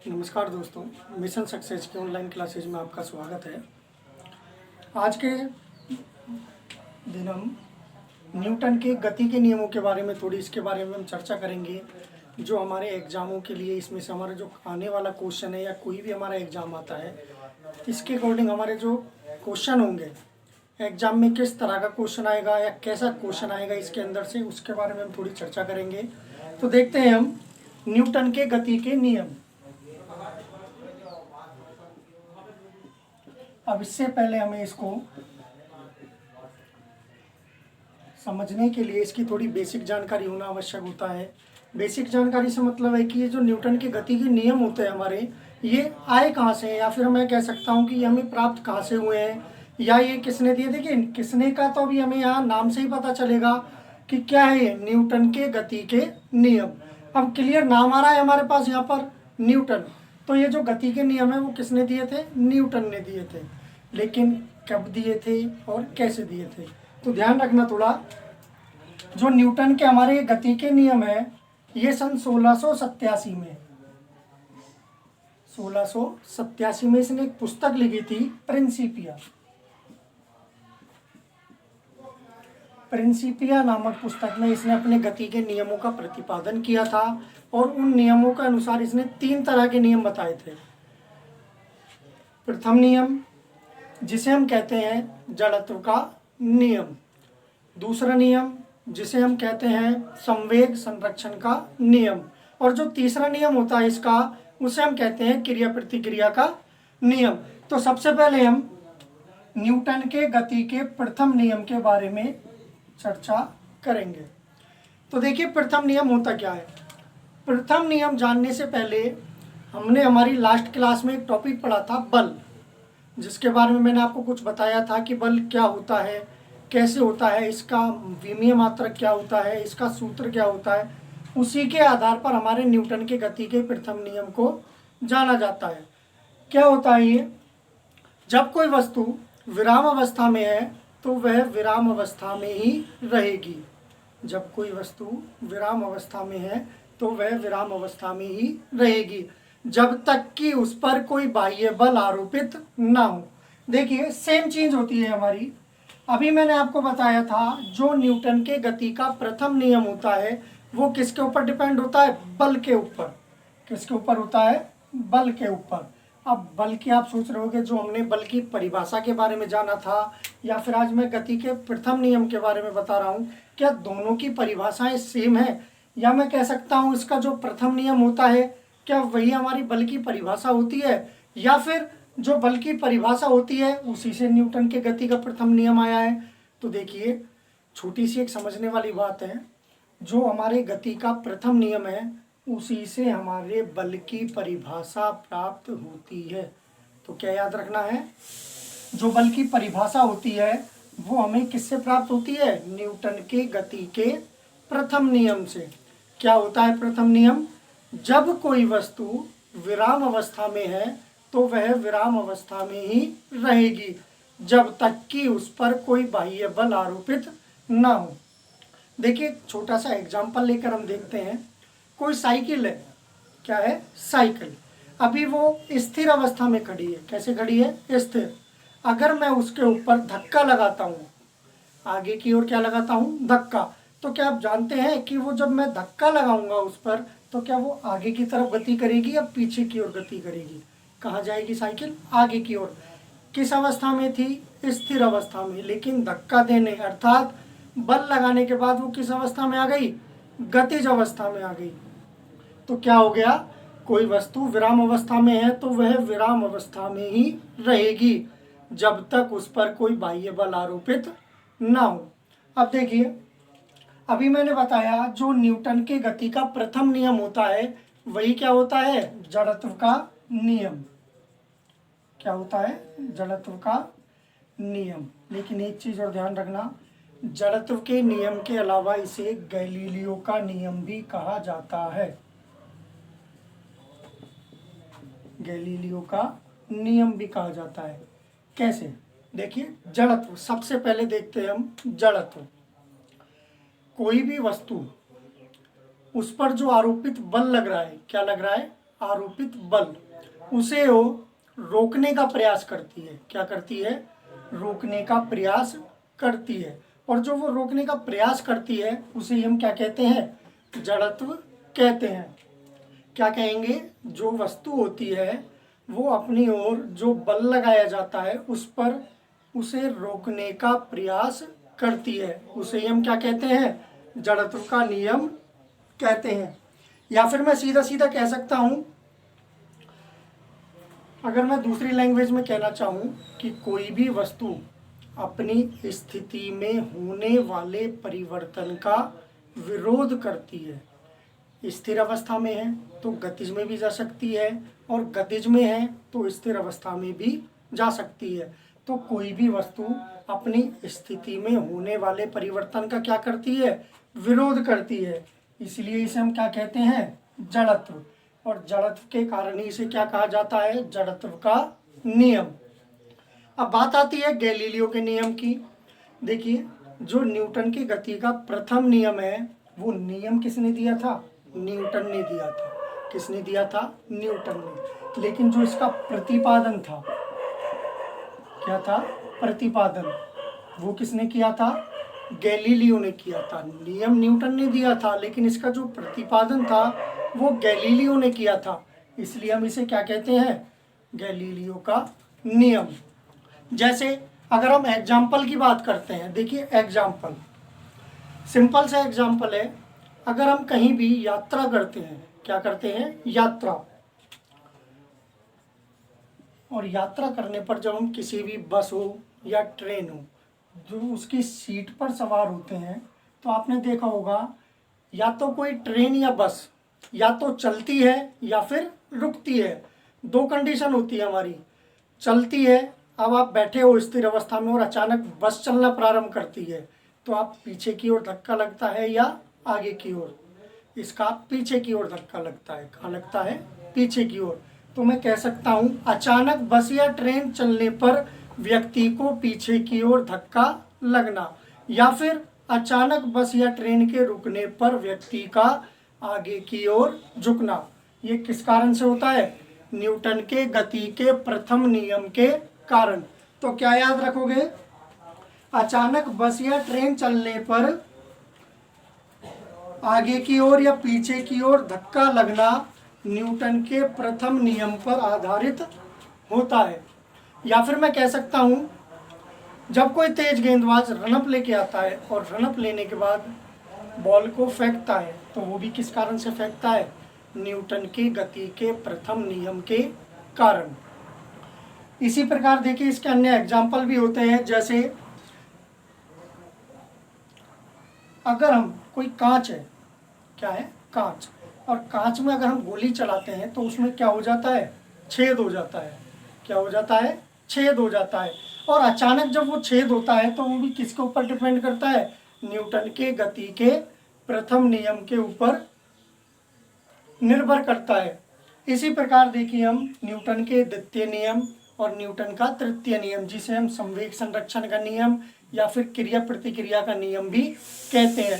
नमस्कार दोस्तों, mission success की ऑनलाइन क्लासेज में आपका स्वागत है। आज के दिन हम न्यूटन के गति के नियमों के बारे में इसके बारे में हम चर्चा करेंगे। जो हमारे एग्ज़ामों के लिए इसमें से हमारा जो आने वाला क्वेश्चन है या कोई भी हमारा एग्ज़ाम आता है, इसके अकॉर्डिंग हमारे जो क्वेश्चन होंगे एग्ज़ाम में किस तरह का क्वेश्चन आएगा या कैसा क्वेश्चन आएगा इसके अंदर से, उसके बारे में हम थोड़ी चर्चा करेंगे। तो देखते हैं हम न्यूटन के गति के नियम। अब इससे पहले हमें इसको समझने के लिए इसकी थोड़ी बेसिक जानकारी होना आवश्यक होता है। बेसिक जानकारी से मतलब है कि ये जो न्यूटन के गति के नियम होते हैं हमारे, ये आए कहाँ से हैं, या फिर मैं कह सकता हूँ कि ये हमें प्राप्त कहाँ से हुए हैं या ये किसने दिए। देखिए, किसने का तो अभी हमें यहाँ नाम से ही पता चलेगा कि क्या है ये न्यूटन के गति के नियम। अब क्लियर नाम आ रहा है हमारे पास यहाँ पर न्यूटन, तो ये जो गति के नियम है वो किसने दिए थे? न्यूटन ने दिए थे। लेकिन कब दिए थे और कैसे दिए थे, तो ध्यान रखना थोड़ा। जो न्यूटन के हमारे गति के नियम है, ये सन 1687 में 1687 में इसने एक पुस्तक लिखी थी, प्रिंसिपिया नामक पुस्तक में इसने अपने गति के नियमों का प्रतिपादन किया था। और उन नियमों के अनुसार इसने 3 तरह के नियम बताए थे। प्रथम नियम जिसे हम कहते हैं जड़त्व का नियम, दूसरा नियम जिसे हम कहते हैं संवेग संरक्षण का नियम, और जो तीसरा नियम होता है इसका, उसे हम कहते हैं क्रिया प्रतिक्रिया का नियम। तो सबसे पहले हम न्यूटन के गति के प्रथम नियम के बारे में चर्चा करेंगे। तो देखिए, प्रथम नियम होता क्या है। प्रथम नियम जानने से पहले हमने हमारी लास्ट क्लास में एक टॉपिक पढ़ा था, बल, जिसके बारे में मैंने आपको कुछ बताया था कि बल क्या होता है, कैसे होता है, इसका विमीय मात्रक क्या होता है, इसका सूत्र क्या होता है। उसी के आधार पर हमारे न्यूटन के गति के प्रथम नियम को जाना जाता है। क्या होता है ये? जब कोई वस्तु विराम अवस्था में है तो वह विराम अवस्था में ही रहेगी। जब कोई वस्तु विराम अवस्था में है तो वह विराम अवस्था में ही रहेगी, जब तक कि उस पर कोई बाह्य बल आरोपित ना हो। देखिए, सेम चीज होती है हमारी। अभी मैंने आपको बताया था जो न्यूटन के गति का प्रथम नियम होता है वो किसके ऊपर डिपेंड होता है? बल के ऊपर। किसके ऊपर होता है? बल के ऊपर। अब बल की आप सोच रहे होगे, जो हमने बल की परिभाषा के बारे में जाना था या फिर आज मैं गति के प्रथम नियम के बारे में बता रहा हूँ, क्या दोनों की परिभाषाएं सेम है? या मैं कह सकता हूँ इसका जो प्रथम नियम होता है क्या वही हमारी बल की परिभाषा होती है, या फिर जो बल की परिभाषा होती है उसी से न्यूटन के गति का प्रथम नियम आया है? तो देखिए, छोटी सी एक समझने वाली बात है। जो हमारे गति का प्रथम नियम है उसी से हमारे बल की परिभाषा प्राप्त होती है। तो क्या याद रखना है? जो बल की परिभाषा होती है वो हमें किससे प्राप्त होती है? न्यूटन के गति के प्रथम नियम से। क्या होता है प्रथम नियम? जब कोई वस्तु विराम अवस्था में है तो वह विराम अवस्था में ही रहेगी, जब तक कि उस पर कोई बाह्य बल आरोपित ना हो। देखिए, छोटा सा एग्जाम्पल लेकर हम देखते हैं। कोई साइकिल है, क्या है? साइकिल। अभी वो स्थिर अवस्था में खड़ी है। कैसे खड़ी है? स्थिर। अगर मैं उसके ऊपर धक्का लगाता हूँ, आगे की ओर क्या लगाता हूँ? धक्का, तो क्या आप जानते हैं कि वो जब मैं धक्का लगाऊंगा उस पर तो क्या वो आगे की तरफ गति करेगी या पीछे की ओर गति करेगी? कहाँ जाएगी साइकिल? आगे की ओर। किस अवस्था में थी? स्थिर अवस्था में। लेकिन धक्का देने अर्थात बल लगाने के बाद वो किस अवस्था में आ गई? गतिज अवस्था में आ गई। तो क्या हो गया? कोई वस्तु विराम अवस्था में है तो वह विराम अवस्था में ही रहेगी जब तक उस पर कोई बाह्य बल आरोपित ना हो। अब देखिए, अभी मैंने बताया जो न्यूटन के गति का प्रथम नियम होता है वही क्या होता है? जड़त्व का नियम। क्या होता है? जड़त्व का नियम। लेकिन एक चीज और ध्यान रखना, जड़त्व के नियम के अलावा इसे गैलीलियो का नियम भी कहा जाता है। गैलीलियो का नियम भी कहा जाता है। कैसे? देखिए, जड़त्व सबसे पहले देखते हैं हम। जड़त्व, कोई भी वस्तु उस पर जो आरोपित बल लग रहा है, क्या लग रहा है? आरोपित बल, उसे वो रोकने का प्रयास करती है। क्या करती है? रोकने का प्रयास करती है। और जो वो रोकने का प्रयास करती है उसे हम क्या कहते हैं? जड़त्व कहते हैं। क्या कहेंगे? जो वस्तु होती है वो अपनी ओर जो बल लगाया जाता है उस पर उसे रोकने का प्रयास करती है, उसे हम क्या कहते हैं? जड़त्व का नियम कहते हैं। या फिर मैं सीधा सीधा कह सकता हूं, अगर मैं दूसरी लैंग्वेज में कहना चाहूं कि कोई भी वस्तु अपनी स्थिति में होने वाले परिवर्तन का विरोध करती है। स्थिर अवस्था में है तो गतिज में भी जा सकती है, और गतिज में है तो स्थिर अवस्था में भी जा सकती है। तो कोई भी वस्तु अपनी स्थिति में होने वाले परिवर्तन का क्या करती है? विरोध करती है। इसलिए इसे हम क्या कहते हैं? जड़त्व। और जड़त्व के कारण ही इसे क्या कहा जाता है? जड़त्व का नियम। अब बात आती है गैलीलियो के नियम की। देखिए, जो न्यूटन की गति का प्रथम नियम है वो नियम किसने दिया था? न्यूटन ने दिया था। किसने दिया था? न्यूटन ने। लेकिन जो इसका प्रतिपादन था, क्या था? प्रतिपादन, वो किसने किया था? गैलीलियो ने किया था। नियम न्यूटन ने दिया था लेकिन इसका जो प्रतिपादन था वो गैलीलियो ने किया था। इसलिए हम इसे क्या कहते हैं? गैलीलियो का नियम। जैसे अगर हम एग्जाम्पल की बात करते हैं, देखिए एग्जाम्पल, सिंपल सा एग्जाम्पल है। अगर हम कहीं भी यात्रा करते हैं, क्या करते हैं? यात्रा। और यात्रा करने पर जब हम किसी भी बस हो या ट्रेन हो, जो उसकी सीट पर सवार होते हैं, तो आपने देखा होगा या तो कोई ट्रेन या बस या तो चलती है या फिर रुकती है। दो कंडीशन होती है हमारी। चलती है, अब आप बैठे हो स्थिर अवस्था में और अचानक बस चलना प्रारंभ करती है तो आप पीछे की ओर धक्का लगता है या आगे की ओर? इसका पीछे की ओर धक्का लगता है। कहाँ लगता है? पीछे की ओर। तो मैं कह सकता हूँ अचानक बस या ट्रेन चलने पर व्यक्ति को पीछे की ओर धक्का लगना, या फिर अचानक बस या ट्रेन के रुकने पर व्यक्ति का आगे की ओर झुकना। ये किस कारण से होता है? न्यूटन के गति के प्रथम नियम के कारण। तो क्या याद रखोगे? अचानक बस या ट्रेन चलने पर आगे की ओर या पीछे की ओर धक्का लगना न्यूटन के प्रथम नियम पर आधारित होता है। या फिर मैं कह सकता हूं, जब कोई तेज गेंदबाज रन अप लेके आता है और रन अप लेने के बाद बॉल को फेंकता है तो वो भी किस कारण से फेंकता है? न्यूटन की गति के प्रथम नियम के कारण। इसी प्रकार देखिए इसके अन्य एग्जाम्पल भी होते हैं। जैसे अगर हम कोई कांच है, क्या है? कांच, और कांच में अगर हम गोली चलाते हैं तो उसमें क्या हो जाता है? छेद हो जाता है। क्या हो जाता है? छेद हो जाता है। और अचानक जब वो छेद होता है तो वो भी किसके ऊपर डिपेंड करता है? न्यूटन के गति के प्रथम नियम के ऊपर निर्भर करता है। इसी प्रकार देखिए हम न्यूटन के द्वितीय नियम और न्यूटन का तृतीय नियम, जिसे हम संवेग संरक्षण का नियम या फिर क्रिया प्रतिक्रिया का नियम भी कहते हैं।